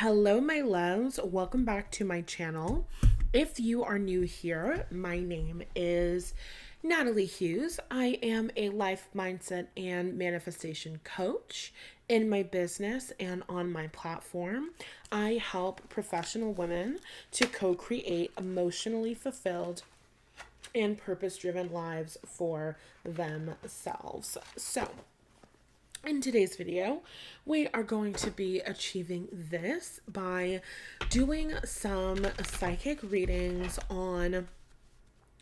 Hello, my loves. Welcome back to my channel. If you are new here, my name is Natalie Hughes. I am a life mindset and manifestation coach. In my business and on my platform, I help professional women to co create emotionally fulfilled and purpose driven lives for themselves. So, in today's video, we are going to be achieving this by doing some psychic readings on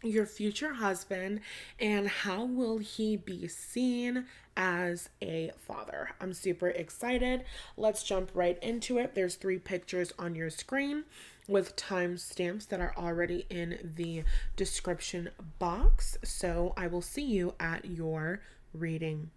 your future husband and how will he be seen as a father. I'm super excited. Let's jump right into it. There's 3 pictures on your screen with timestamps that are already in the description box. So I will see you at your reading.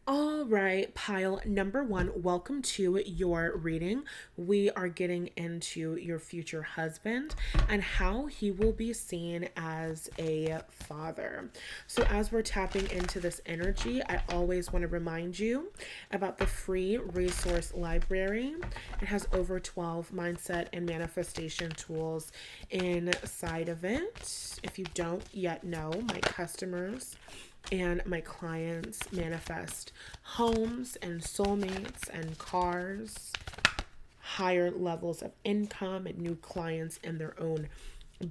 All right, pile number 1, welcome to your reading. We are getting into your future husband and how he will be seen as a father. So, as we're tapping into this energy, I always want to remind you about the free resource library. It has over 12 mindset and manifestation tools inside of it. If you don't yet know, my customers and my clients manifest homes and soulmates and cars, higher levels of income, and new clients in their own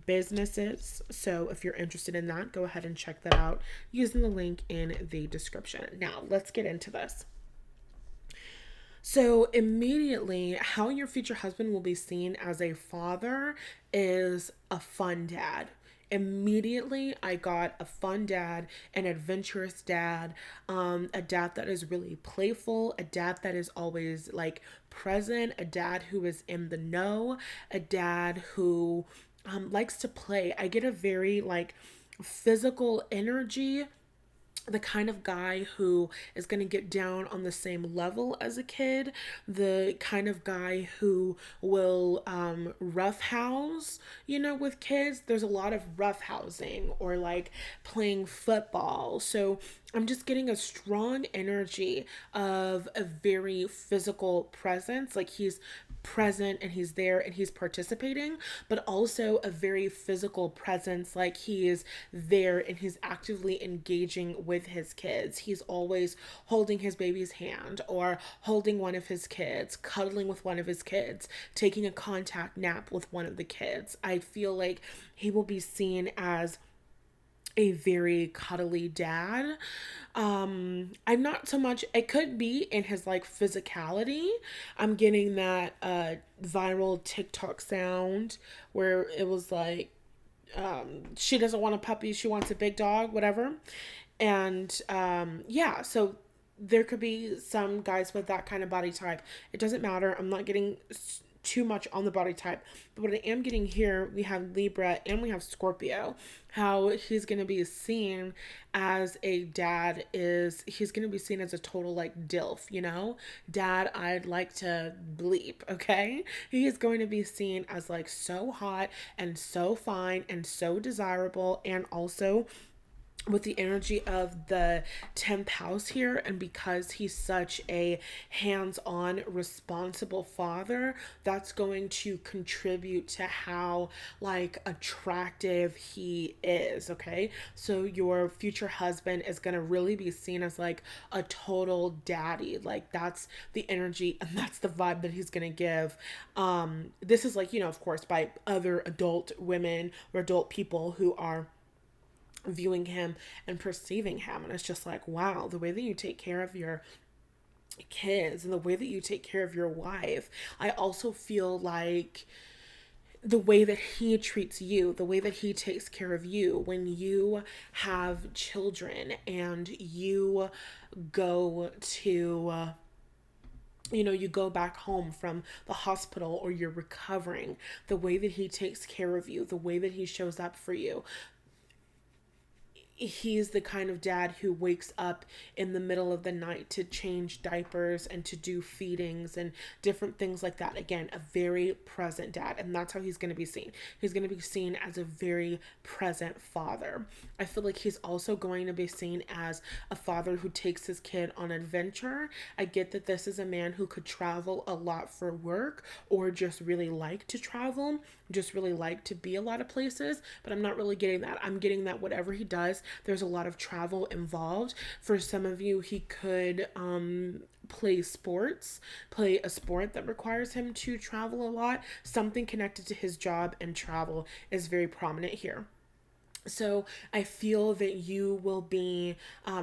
businesses. So if you're interested in that, go ahead and check that out using the link in the description. Now, let's get into this. So, immediately, how your future husband will be seen as a father is a fun dad. Immediately, I got a fun dad, an adventurous dad, a dad that is really playful, a dad that is always like present, a dad who is in the know, a dad who likes to play. I get a very like physical energy, the kind of guy who is going to get down on the same level as a kid, the kind of guy who will roughhouse, with kids. There's a lot of roughhousing or like playing football. So I'm just getting a strong energy of a very physical presence. Like he's present and he's there and he's participating, but also a very physical presence. Like he is there and he's actively engaging with his kids. He's always holding his baby's hand or holding one of his kids, cuddling with one of his kids, taking a contact nap with one of the kids. I feel like he will be seen as a very cuddly dad. I'm not so much, it could be in his like physicality. I'm getting that viral TikTok sound where it was like, she doesn't want a puppy, she wants a big dog, whatever. And yeah, so there could be some guys with that kind of body type. It doesn't matter. I'm not getting too much on the body type. But what I am getting here, we have Libra and we have Scorpio. How he's going to be seen as a dad is he's going to be seen as a total like DILF. Dad, I'd like to bleep, okay? He is going to be seen as like so hot and so fine and so desirable, and also with the energy of the 10th house here, and because he's such a hands-on responsible father, that's going to contribute to how like attractive he is. Okay, so your future husband is going to really be seen as like a total daddy. Like that's the energy and that's the vibe that he's going to give. This is like, of course, by other adult women or adult people who are viewing him and perceiving him, and it's just like, wow, the way that you take care of your kids and the way that you take care of your wife. I also feel like the way that he treats you, the way that he takes care of you when you have children and you go to you go back home from the hospital or you're recovering, the way that he takes care of you, the way that he shows up for you, he's the kind of dad who wakes up in the middle of the night to change diapers and to do feedings and different things like that. Again, a very present dad, and that's how he's going to be seen. He's going to be seen as a very present father. I feel like he's also going to be seen as a father who takes his kid on adventure. I get that this is a man who could travel a lot for work or just really like to travel, just really like to be a lot of places, but I'm not really getting that. I'm getting that whatever he does, there's a lot of travel involved. For some of you, he could play sports, play a sport that requires him to travel a lot. Something connected to his job and travel is very prominent here. So I feel that you will be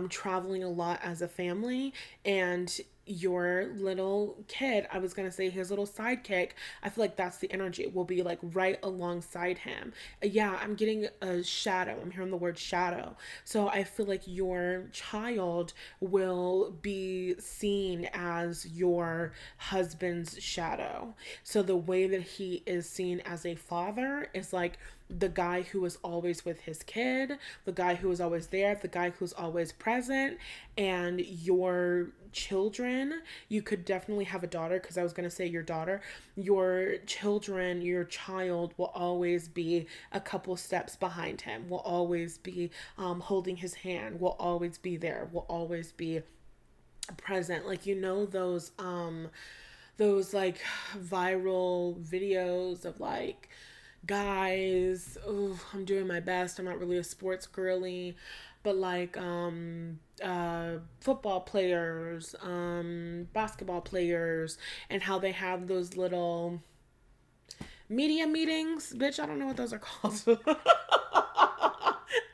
traveling a lot as a family, and your little kid, I was going to say his little sidekick, I feel like that's the energy, will be like right alongside him. Yeah, I'm getting a shadow. I'm hearing the word shadow. So I feel like your child will be seen as your husband's shadow. So the way that he is seen as a father is like the guy who is always with his kid, the guy who is always there, the guy who's always present. And your children, you could definitely have a daughter, because I was going to say your daughter, your children, your child will always be a couple steps behind him, will always be holding his hand, will always be there, will always be present. Like, you know, those like viral videos of like guys, oh, I'm doing my best, I'm not really a sports girly, but like football players, basketball players, and how they have those little media meetings. Bitch, I don't know what those are called.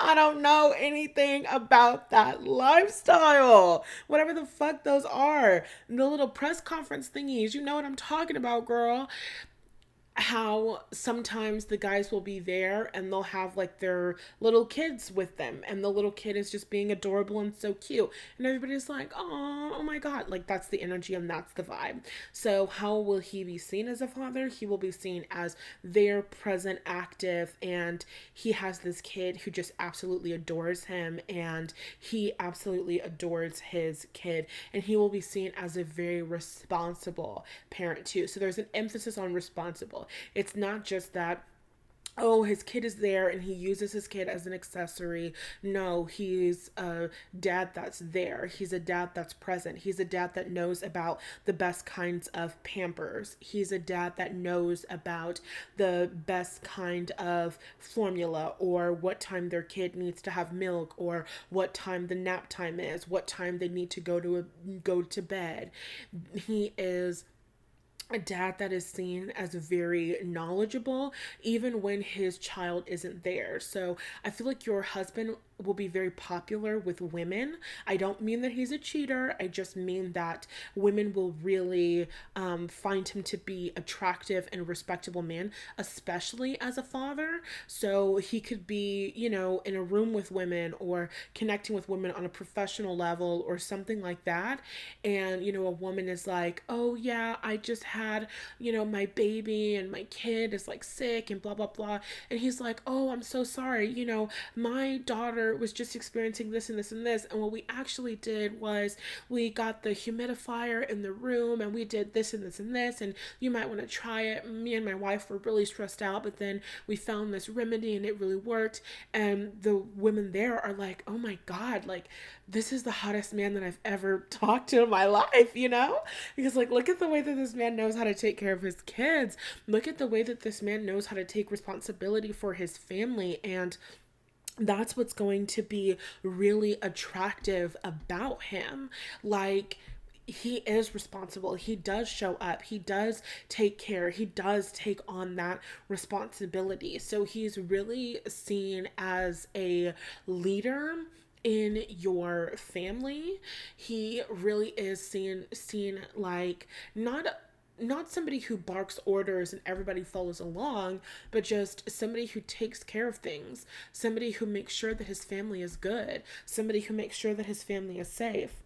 I don't know anything about that lifestyle. Whatever the fuck those are. The little press conference thingies. You know what I'm talking about, girl. How sometimes the guys will be there and they'll have like their little kids with them, and the little kid is just being adorable and so cute, and everybody's like, oh my god, like that's the energy and that's the vibe. So how will he be seen as a father? He will be seen as there, present, active, and he has this kid who just absolutely adores him, and he absolutely adores his kid, and he will be seen as a very responsible parent too. So there's an emphasis on responsible. It's not just that, oh, his kid is there and he uses his kid as an accessory. No, he's a dad that's there. He's a dad that's present. He's a dad that knows about the best kinds of Pampers. He's a dad that knows about the best kind of formula, or what time their kid needs to have milk, or what time the nap time is, what time they need to go to bed. He is a dad that is seen as very knowledgeable even when his child isn't there. So I feel like your husband will be very popular with women. I don't mean that he's a cheater. I just mean that women will really find him to be attractive and respectable man, especially as a father. So he could be, you know, in a room with women or connecting with women on a professional level or something like that. And, you know, a woman is like, oh yeah, I just had, you know, my baby and my kid is like sick and blah, blah, blah. And he's like, oh, I'm so sorry. You know, my daughter was just experiencing this and this and this. And what we actually did was we got the humidifier in the room and we did this and this and this. And you might want to try it. Me and my wife were really stressed out, but then we found this remedy and it really worked. And the women there are like, oh my God, like this is the hottest man that I've ever talked to in my life, you know? Because like, look at the way that this man knows how to take care of his kids. Look at the way that this man knows how to take responsibility for his family. And that's what's going to be really attractive about him. Like, he is responsible. He does show up. He does take care. He does take on that responsibility. So he's really seen as a leader in your family. He really is seen like not somebody who barks orders and everybody follows along, but just somebody who takes care of things, somebody who makes sure that his family is good, somebody who makes sure that his family is safe.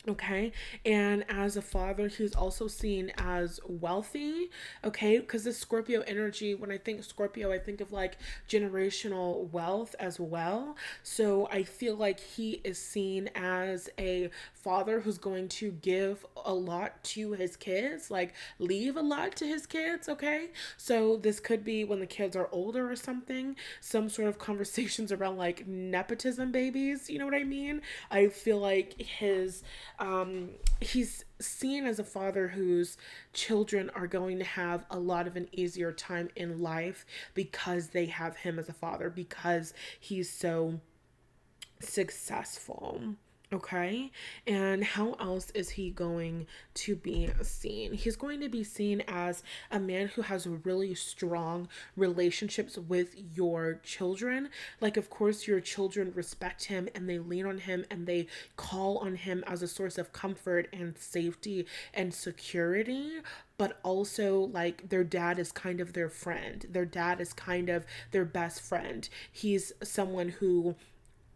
Okay. And as a father, he's also seen as wealthy. Okay. Because this Scorpio energy, when I think Scorpio, I think of like generational wealth as well. So I feel like he is seen as a father who's going to give a lot to his kids, like leave a lot to his kids. Okay. So this could be when the kids are older or something, some sort of conversations around like nepotism babies. You know what I mean? I feel like he's seen as a father whose children are going to have a lot of an easier time in life because they have him as a father, because he's so successful. Okay. And how else is he going to be seen? He's going to be seen as a man who has really strong relationships with your children. Like, of course, your children respect him and they lean on him and they call on him as a source of comfort and safety and security. But also, like, their dad is kind of their friend. Their dad is kind of their best friend. He's someone who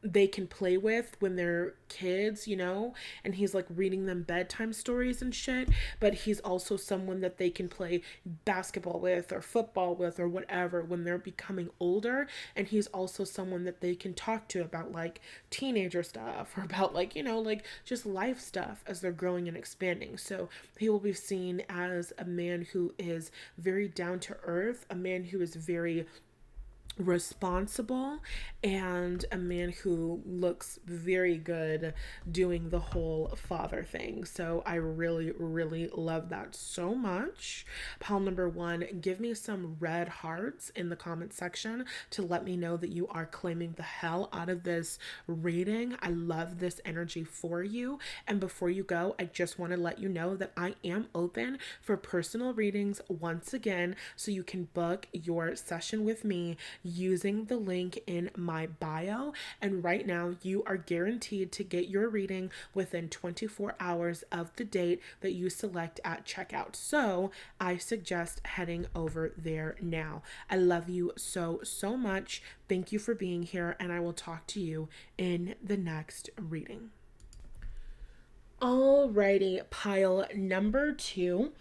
they can play with when they're kids, you know, and he's like reading them bedtime stories and shit. But he's also someone that they can play basketball with or football with or whatever when they're becoming older. And he's also someone that they can talk to about like teenager stuff or about like, you know, like just life stuff as they're growing and expanding. So he will be seen as a man who is very down to earth, a man who is very responsible, and a man who looks very good doing the whole father thing. So I really, really love that so much. Pile number one, give me some red hearts in the comment section to let me know that you are claiming the hell out of this reading. I love this energy for you. And before you go, I just want to let you know that I am open for personal readings once again, so you can book your session with me using the link in my bio. And right now, you are guaranteed to get your reading within 24 hours of the date that you select at checkout. So I suggest heading over there now. I love you so, so much. Thank you for being here, and I will talk to you in the next reading. Alrighty, pile number two.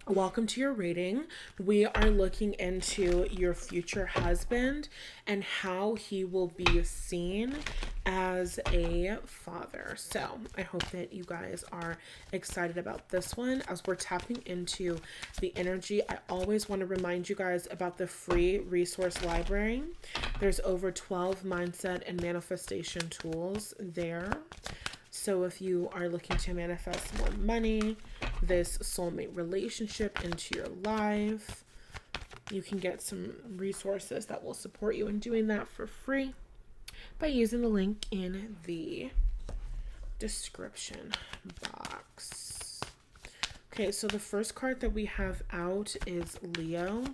Welcome to your reading. We are looking into your future husband and how he will be seen as a father. So I hope that you guys are excited about this one. As we're tapping into the energy, I always want to remind you guys about the free resource library. There's over 12 mindset and manifestation tools there. So if you are looking to manifest more money, this soulmate relationship into your life, you can get some resources that will support you in doing that for free by using the link in the description box. Okay, so the first card that we have out is Leo.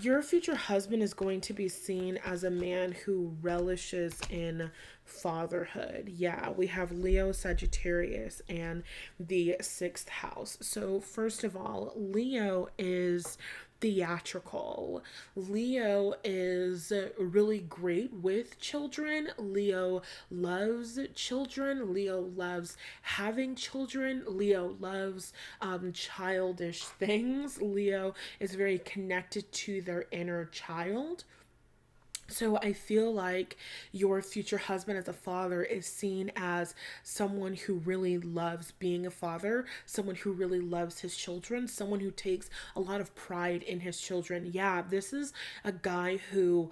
Your future husband is going to be seen as a man who relishes in fatherhood. Yeah, we have Leo, Sagittarius, and the sixth house. So, first of all, Leo is theatrical. Leo is really great with children. Leo loves children. Leo loves having children. Leo loves childish things. Leo is very connected to their inner child. So I feel like your future husband as a father is seen as someone who really loves being a father, someone who really loves his children, someone who takes a lot of pride in his children. Yeah, this is a guy who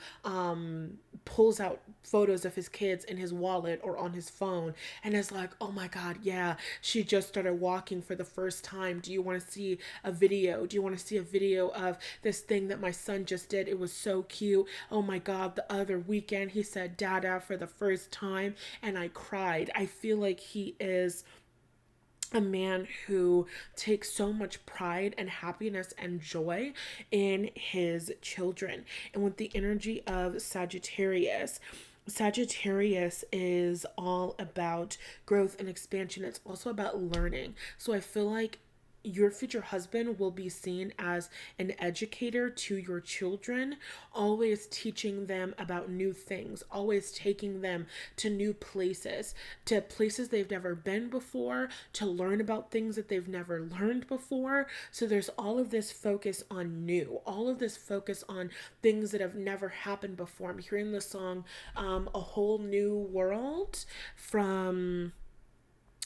pulls out photos of his kids in his wallet or on his phone and is like, "Oh my God, yeah, she just started walking for the first time. Do you want to see a video? Do you want to see a video of this thing that my son just did? It was so cute. Oh my God, the other weekend he said dada for the first time and I cried." I feel like he is a man who takes so much pride and happiness and joy in his children. And with the energy of Sagittarius, Sagittarius is all about growth and expansion. It's also about learning. So I feel like your future husband will be seen as an educator to your children, always teaching them about new things, always taking them to new places, to places they've never been before, to learn about things that they've never learned before. So there's all of this focus on new, all of this focus on things that have never happened before. I'm hearing the song A Whole New World from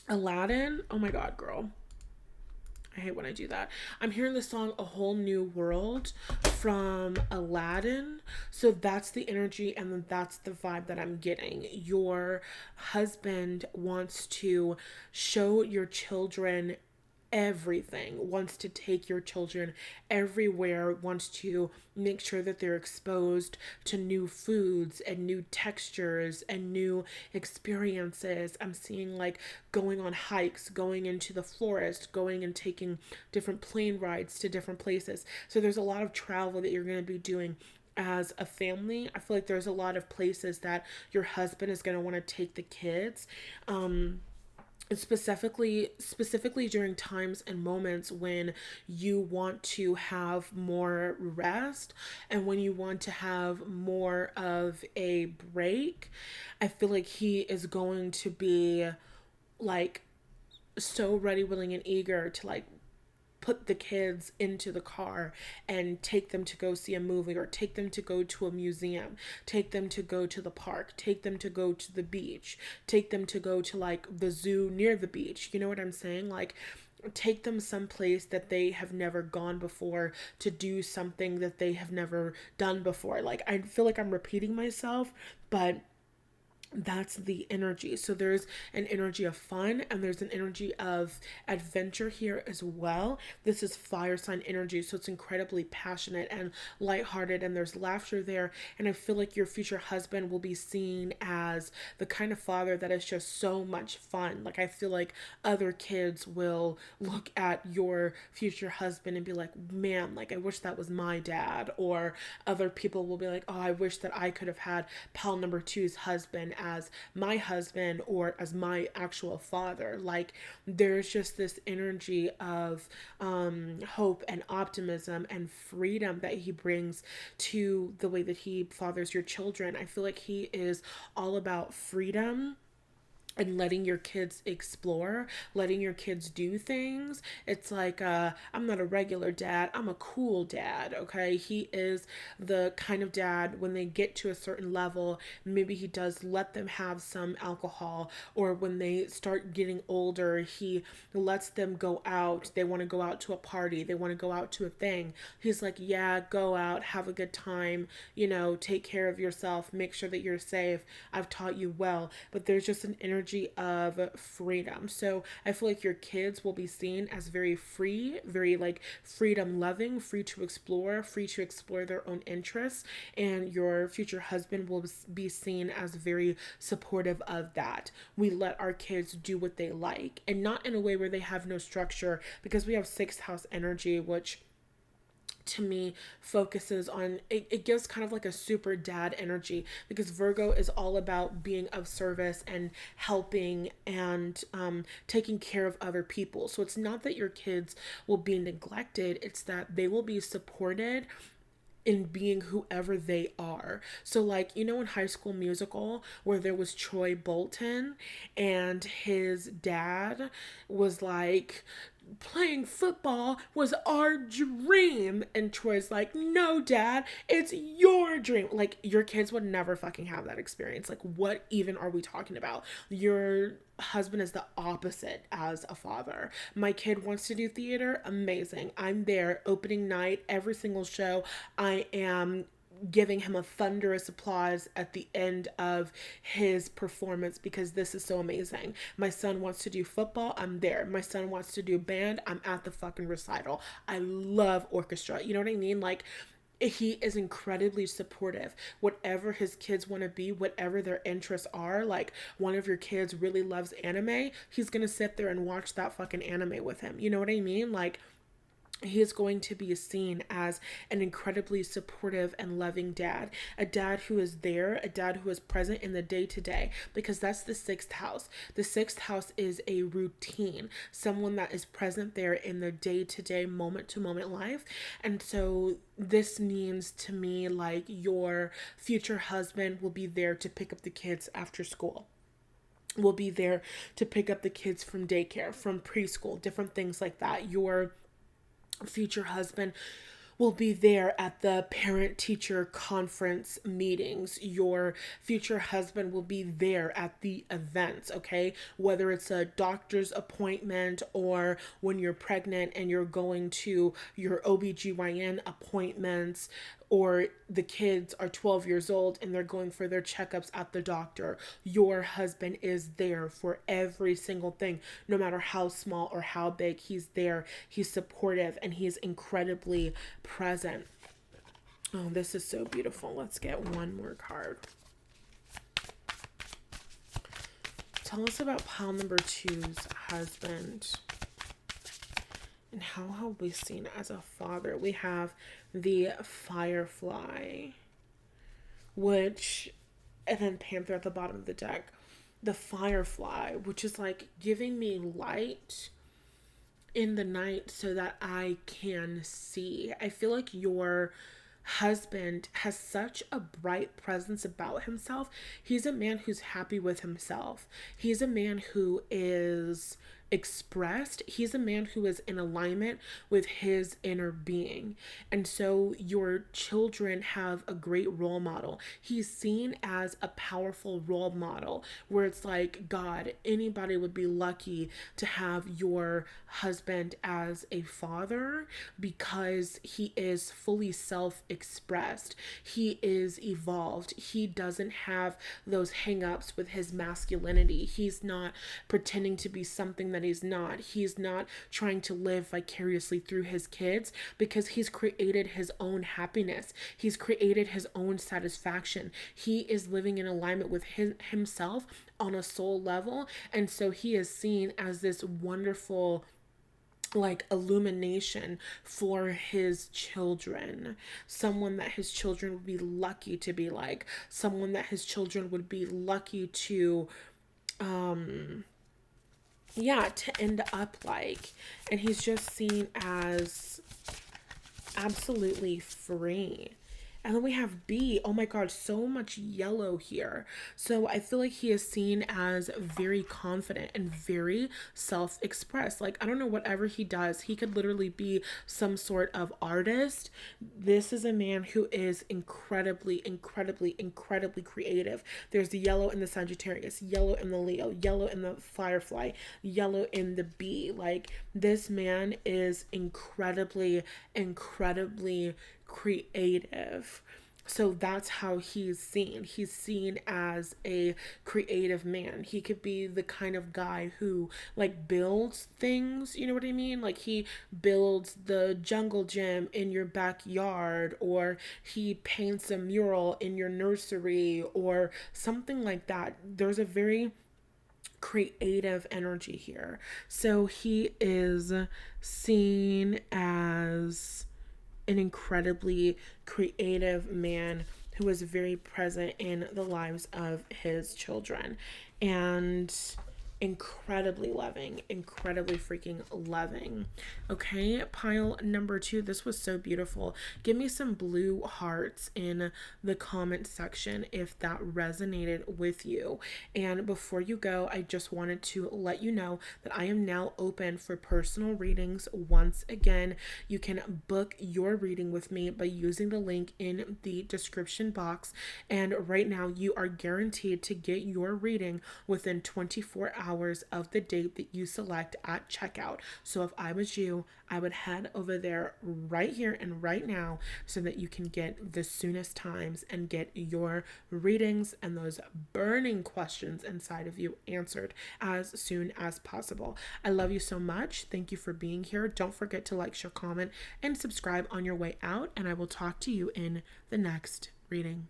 Aladdin. Oh my God, girl. I hate when I do that. I'm hearing the song A Whole New World from Aladdin. So that's the energy and that's the vibe that I'm getting. Your husband wants to show your children everything, wants to take your children everywhere, wants to make sure that they're exposed to new foods and new textures and new experiences. I'm seeing like going on hikes, going into the forest, going and taking different plane rides to different places. So there's a lot of travel that you're going to be doing as a family. I feel like there's a lot of places that your husband is going to want to take the kids. Specifically during times and moments when you want to have more rest and when you want to have more of a break. I feel like he is going to be like so ready, willing, and eager to like put the kids into the car and take them to go see a movie or take them to go to a museum, take them to go to the park, take them to go to the beach, take them to go to like the zoo near the beach. You know what I'm saying? Like, take them someplace that they have never gone before, to do something that they have never done before. Like, I feel like I'm repeating myself, but that's the energy. So there's an energy of fun and there's an energy of adventure here as well. This is fire sign energy, so it's incredibly passionate and lighthearted, and there's laughter there. And I feel like your future husband will be seen as the kind of father that is just so much fun. Like, I feel like other kids will look at your future husband and be like, man, like, I wish that was my dad. Or other people will be like, oh, I wish that I could have had pal number two's husband as my husband or as my actual father. Like, there's just this energy of hope and optimism and freedom that he brings to the way that he fathers your children. I feel like he is all about freedom and letting your kids explore, letting your kids do things. It's like, I'm not a regular dad, I'm a cool dad, okay? He is the kind of dad, when they get to a certain level, maybe he does let them have some alcohol, or when they start getting older, he lets them go out. They want to go out to a party, they want to go out to a thing. He's like, yeah, go out, have a good time, you know, take care of yourself, make sure that you're safe. I've taught you well. But there's just an energy of freedom. So I feel like your kids will be seen as very free, very like freedom loving, free to explore their own interests. And your future husband will be seen as very supportive of that. We let our kids do what they like, and not in a way where they have no structure, because we have sixth house energy, which to me focuses on it gives kind of like a super dad energy, because Virgo is all about being of service and helping and taking care of other people. So it's not that your kids will be neglected, it's that they will be supported in being whoever they are. So like, you know, in High School Musical, where there was Troy Bolton and his dad was like, playing football was our dream, and Troy's like, no dad, it's your dream. Like, your kids would never fucking have that experience. Like, what even are we talking about? Your husband is the opposite as a father. My kid wants to do theater, amazing, I'm there opening night, every single show. I am giving him a thunderous applause at the end of his performance, because this is so amazing. My son wants to do football, I'm there. My son wants to do band, I'm at the fucking recital. I love orchestra. You know what I mean? Like, he is incredibly supportive. Whatever his kids want to be, whatever their interests are, like, one of your kids really loves anime, he's gonna sit there and watch that fucking anime with him. You know what I mean? Like, he is going to be seen as an incredibly supportive and loving dad, a dad who is there, a dad who is present in the day to day, because that's the sixth house. The sixth house is a routine, someone that is present there in the day to day, moment to moment life. And so this means to me like your future husband will be there to pick up the kids after school, will be there to pick up the kids from daycare, from preschool, different things like that. Your future husband will be there at the parent teacher conference meetings. Your future husband will be there at the events, okay? Whether it's a doctor's appointment or when you're pregnant and you're going to your OBGYN appointments, or the kids are 12 years old and they're going for their checkups at the doctor. Your husband is there for every single thing, no matter how small or how big. He's there, he's supportive, and he's incredibly present. Oh, this is so beautiful. Let's get one more card. Tell us about pile number two's husband and how he'll be seen as a father. We have the Firefly, which, and then Panther at the bottom of the deck. The Firefly, which is like giving me light in the night so that I can see. I feel like your husband has such a bright presence about himself. He's a man who's happy with himself. He's a man who is expressed. He's a man who is in alignment with his inner being. And so your children have a great role model. He's seen as a powerful role model where it's like, God, anybody would be lucky to have your husband as a father, because he is fully self-expressed. He is evolved. He doesn't have those hang-ups with his masculinity. He's not pretending to be something that he's not. He's not trying to live vicariously through his kids, because he's created his own happiness. He's created his own satisfaction. He is living in alignment with himself on a soul level. And so he is seen as this wonderful like illumination for his children, someone that his children would be lucky to be like, someone that his children would be lucky to to end up like. And he's just seen as absolutely free. And then we have B. Oh my God, so much yellow here. So I feel like he is seen as very confident and very self-expressed. Like, I don't know, whatever he does, he could literally be some sort of artist. This is a man who is incredibly, incredibly, incredibly creative. There's the yellow in the Sagittarius, yellow in the Leo, yellow in the Firefly, yellow in the Bee. Like, this man is incredibly, incredibly creative. So that's how he's seen. He's seen as a creative man. He could be the kind of guy who like builds things, you know what I mean? Like he builds the jungle gym in your backyard, or he paints a mural in your nursery or something like that. There's a very creative energy here. So he is seen as an incredibly creative man who is very present in the lives of his children, and incredibly loving, incredibly freaking loving. Okay, pile number two. This was so beautiful. Give me some blue hearts in the comment section if that resonated with you. And before you go, I just wanted to let you know that I am now open for personal readings once again. You can book your reading with me by using the link in the description box. And right now you are guaranteed to get your reading within 24 hours of the date that you select at checkout. So if I was you, I would head over there right here and right now so that you can get the soonest times and get your readings and those burning questions inside of you answered as soon as possible. I love you so much. Thank you for being here. Don't forget to like, share, comment, and subscribe on your way out, and I will talk to you in the next reading.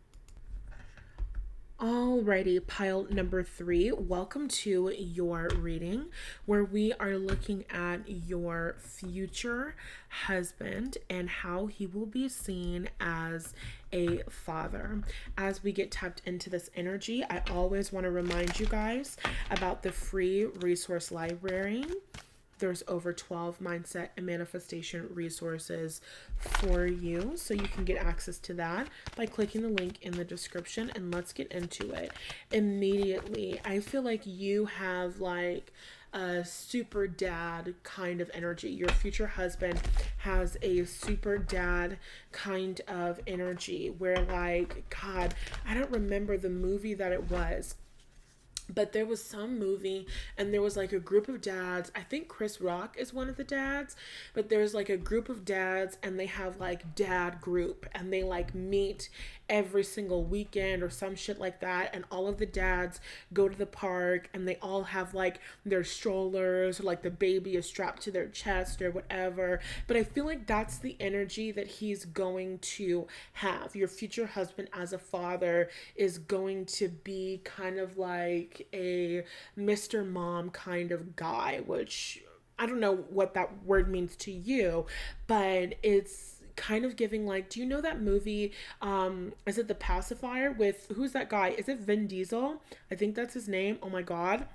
Alrighty, pile number 3. Welcome to your reading where we are looking at your future husband and how he will be seen as a father. As we get tapped into this energy, I always want to remind you guys about the free resource library. There's over 12 mindset and manifestation resources for you. So you can get access to that by clicking the link in the description, and let's get into it. Immediately, I feel like you have like a super dad kind of energy. Your future husband has a super dad kind of energy where, like, God, I don't remember the movie that it was, but there was some movie and there was like a group of dads. I think Chris Rock is one of the dads, but there's like a group of dads and they have like dad group and they like meet every single weekend or some shit like that, and all of the dads go to the park and they all have like their strollers, or like the baby is strapped to their chest or whatever. But I feel like that's the energy that he's going to have. Your future husband as a father is going to be kind of like a Mr. Mom kind of guy, which I don't know what that word means to you, but it's kind of giving like, do you know that movie, is it The Pacifier with, who's that guy, is it Vin Diesel? I think that's his name. Oh my god.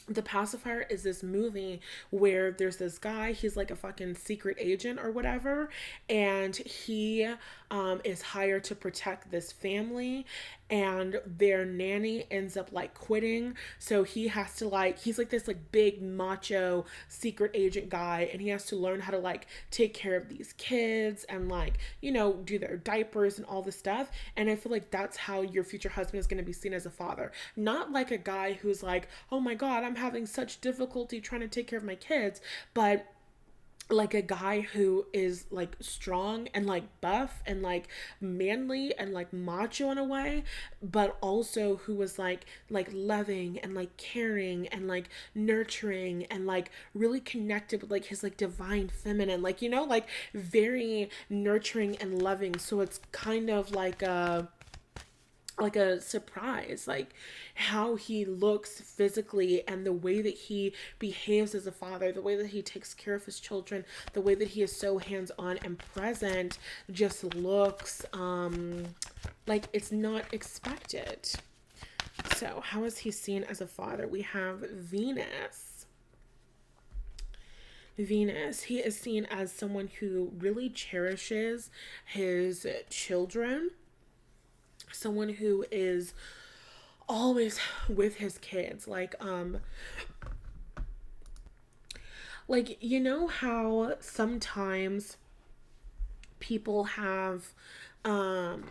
The Pacifier is this movie where there's this guy, he's like a fucking secret agent or whatever, and he is hired to protect this family, and their nanny ends up like quitting, so he has to like, he's like this like big macho secret agent guy, and he has to learn how to like take care of these kids and like, you know, do their diapers and all this stuff. And I feel like that's how your future husband is going to be seen as a father, not like a guy who's like, oh my god, I'm having such difficulty trying to take care of my kids, but like a guy who is like strong and like buff and like manly and like macho in a way, but also who was like loving and like caring and like nurturing and like really connected with like his like divine feminine, like, you know, like very nurturing and loving. So it's kind of like a surprise, like how he looks physically and the way that he behaves as a father, the way that he takes care of his children, the way that he is so hands-on and present, just looks like it's not expected. So how is he seen as a father? We have Venus. Venus, he is seen as someone who really cherishes his children, someone who is always with his kids, like, you know how sometimes people have um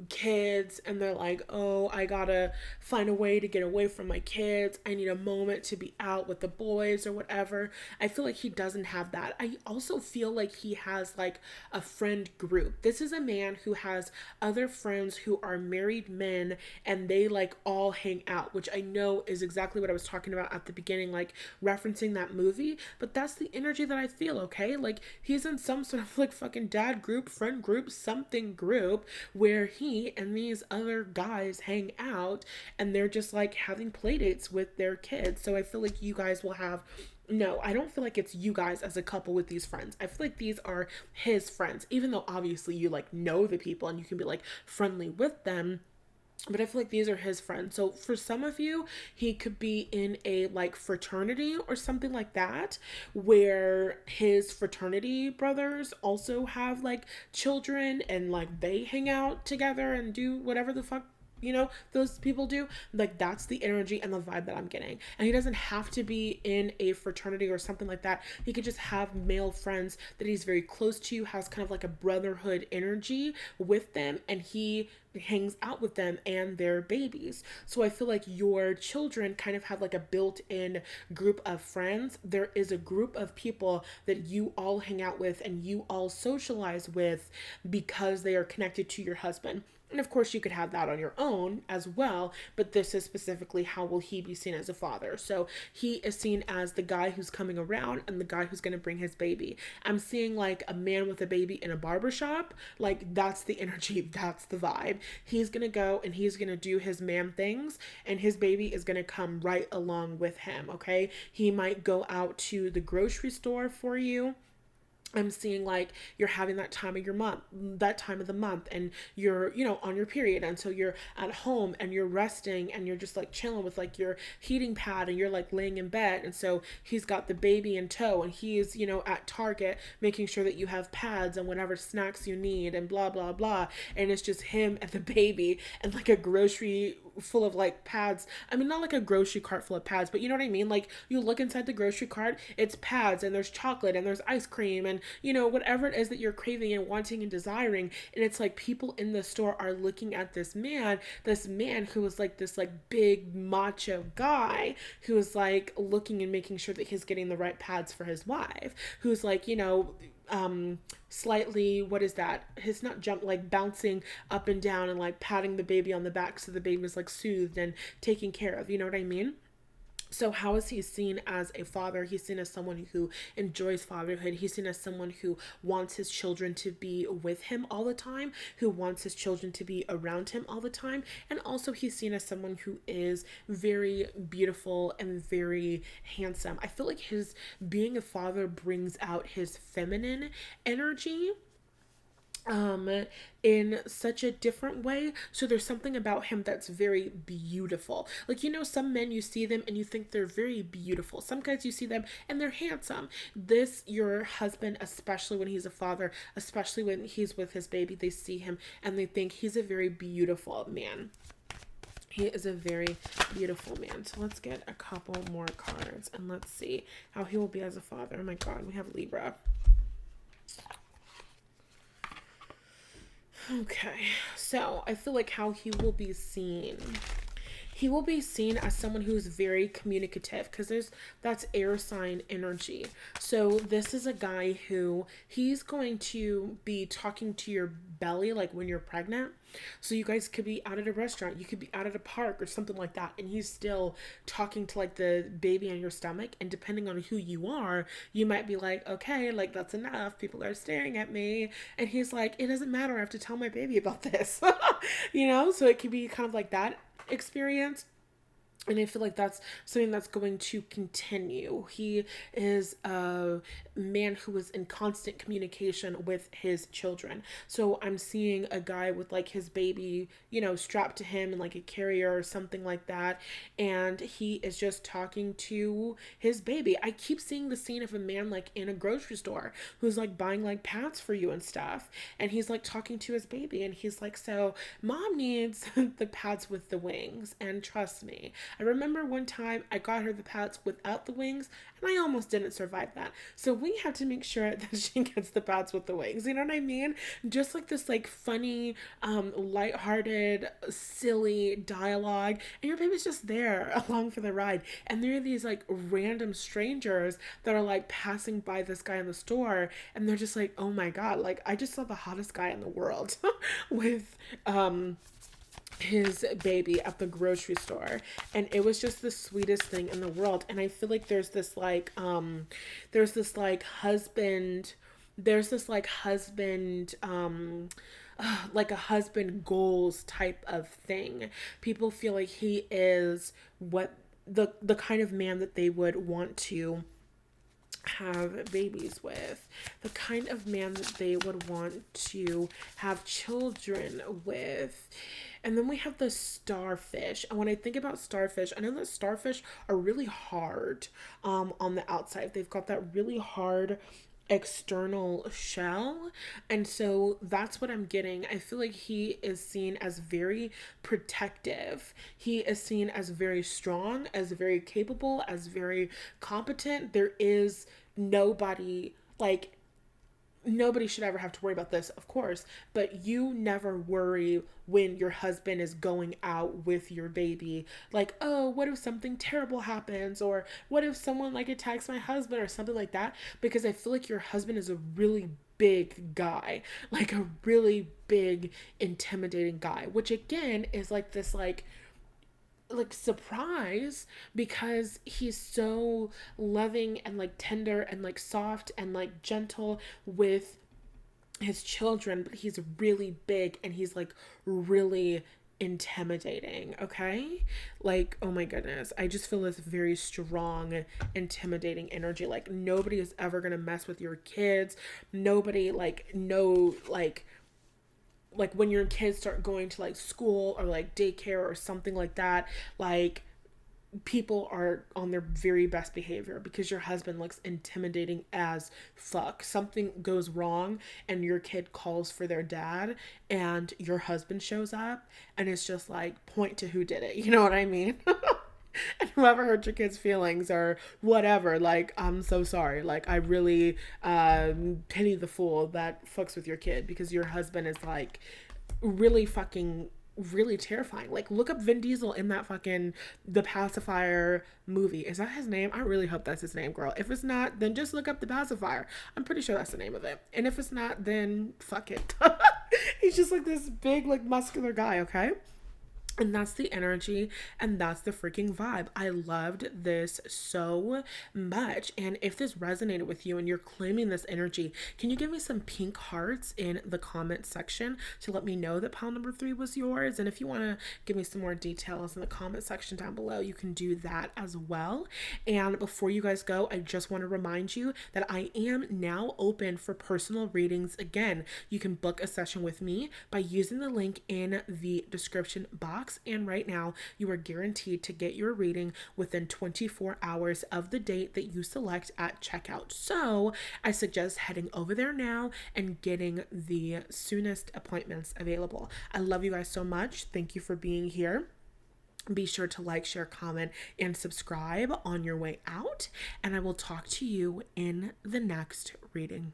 kids and they're like, oh, I gotta find a way to get away from my kids, I need a moment to be out with the boys or whatever. I feel like he doesn't have that. I also feel like he has like a friend group. This is a man who has other friends who are married men, and they like all hang out, which I know is exactly what I was talking about at the beginning, like referencing that movie. But that's the energy that I feel. Okay, like he's in some sort of like fucking dad group, friend group, something group where he and these other guys hang out, and they're just like having play dates with their kids. So I feel like you guys will have, no, I don't feel like it's you guys as a couple with these friends. I feel like these are his friends, even though obviously you like know the people and you can be like friendly with them. But I feel like these are his friends. So for some of you, he could be in a like fraternity or something like that, where his fraternity brothers also have like children and like they hang out together and do whatever the fuck, you know, those people do. Like that's the energy and the vibe that I'm getting. And he doesn't have to be in a fraternity or something like that. He could just have male friends that he's very close to, has kind of like a brotherhood energy with them, and he hangs out with them and their babies. So I feel like your children kind of have like a built-in group of friends. There is a group of people that you all hang out with and you all socialize with because they are connected to your husband. And of course, you could have that on your own as well, but this is specifically how will he be seen as a father. So he is seen as the guy who's coming around and the guy who's going to bring his baby. I'm seeing like a man with a baby in a barbershop. Like, that's the energy, that's the vibe. He's going to go and he's going to do his man things, and his baby is going to come right along with him, okay? He might go out to the grocery store for you. I'm seeing like you're having that time of the month, and you're, on your period. And so you're at home and you're resting and you're just like chilling with like your heating pad, and you're like laying in bed. And so he's got the baby in tow, and he's, at Target making sure that you have pads and whatever snacks you need and blah, blah, blah. And it's just him and the baby and like a grocery full of like pads. I mean, not like a grocery cart full of pads, but you know what I mean? Like, you look inside the grocery cart, it's pads and there's chocolate and there's ice cream and, whatever it is that you're craving and wanting and desiring. And it's like people in the store are looking at this man who was like this like big macho guy who is like looking and making sure that he's getting the right pads for his wife, who's like, slightly, what is that? He's not like bouncing up and down and like patting the baby on the back so the baby is like soothed and taken care of. You know what I mean? So how is he seen as a father? He's seen as someone who enjoys fatherhood. He's seen as someone who wants his children to be with him all the time, who wants his children to be around him all the time. And also he's seen as someone who is very beautiful and very handsome. I feel like his being a father brings out his feminine energy in such a different way. So there's something about him that's very beautiful. Like, some men, you see them and you think they're very beautiful. Some guys, you see them and they're handsome. Your husband, especially when he's a father, especially when he's with his baby, they see him and they think he's a very beautiful man. He is a very beautiful man. So let's get a couple more cards and let's see how he will be as a father. Oh my God, we have Libra. Okay, so I feel like how he will be seen. He will be seen as someone who's very communicative, because that's air sign energy. So this is a guy who he's going to be talking to your belly like when you're pregnant. So you guys could be out at a restaurant, you could be out at a park or something like that, and he's still talking to like the baby in your stomach. And depending on who you are, you might be like, okay, like that's enough, people are staring at me. And he's like, it doesn't matter, I have to tell my baby about this. So it could be kind of like that experience. And I feel like that's something that's going to continue. He is a man who is in constant communication with his children. So I'm seeing a guy with like his baby, strapped to him in like a carrier or something like that. And he is just talking to his baby. I keep seeing the scene of a man like in a grocery store who's like buying like pads for you and stuff. And he's like talking to his baby. And he's like, so mom needs the pads with the wings. And trust me, I remember one time I got her the pads without the wings and I almost didn't survive that. So we have to make sure that she gets the pads with the wings. You know what I mean? Just like this like funny, lighthearted, silly dialogue. And your baby's just there along for the ride. And there are these like random strangers that are like passing by this guy in the store. And they're just like, oh my God, like I just saw the hottest guy in the world with, his baby at the grocery store, and it was just the sweetest thing in the world. And I feel like there's this husband like a husband goals type of thing. People feel like he is what the kind of man that they would want to have babies with, the kind of man that they would want to have children with. And then we have the starfish. And when I think about starfish, I know that starfish are really hard on the outside. They've got that really hard external shell, and so that's what I'm getting. I feel like he is seen as very protective. He is seen as very strong, as very capable, as very competent. There is nobody should ever have to worry about this, of course, but you never worry when your husband is going out with your baby. Like, oh, what if something terrible happens? Or what if someone like attacks my husband or something like that? Because I feel like your husband is a really big guy, like a really big, intimidating guy, which again is like this, like surprise, because he's so loving and like tender and like soft and like gentle with his children, but he's really big and he's like really intimidating. Okay, like, oh my goodness, I just feel this very strong intimidating energy. Like nobody is ever gonna mess with your kids. Nobody, like, no, like when your kids start going to like school or like daycare or something like that, like people are on their very best behavior because your husband looks intimidating as fuck. Something goes wrong and your kid calls for their dad and your husband shows up and it's just like, point to who did it. You know what I mean? And whoever hurt your kid's feelings or whatever, like, I'm so sorry. Like, I really pity the fool that fucks with your kid, because your husband is like really fucking really terrifying. Like, look up Vin Diesel in that fucking The Pacifier movie. Is that his name? I really hope that's his name, girl. If it's not, then just look up The Pacifier. I'm pretty sure that's the name of it. And if it's not, then fuck it. He's just like this big, like, muscular guy, okay? And that's the energy and that's the freaking vibe. I loved this so much. And if this resonated with you and you're claiming this energy, can you give me some pink hearts in the comment section to let me know that pile number 3 was yours? And if you want to give me some more details in the comment section down below, you can do that as well. And before you guys go, I just want to remind you that I am now open for personal readings again. You can book a session with me by using the link in the description box. And right now, you are guaranteed to get your reading within 24 hours of the date that you select at checkout. So I suggest heading over there now and getting the soonest appointments available. I love you guys so much. Thank you for being here. Be sure to like, share, comment, and subscribe on your way out. And I will talk to you in the next reading.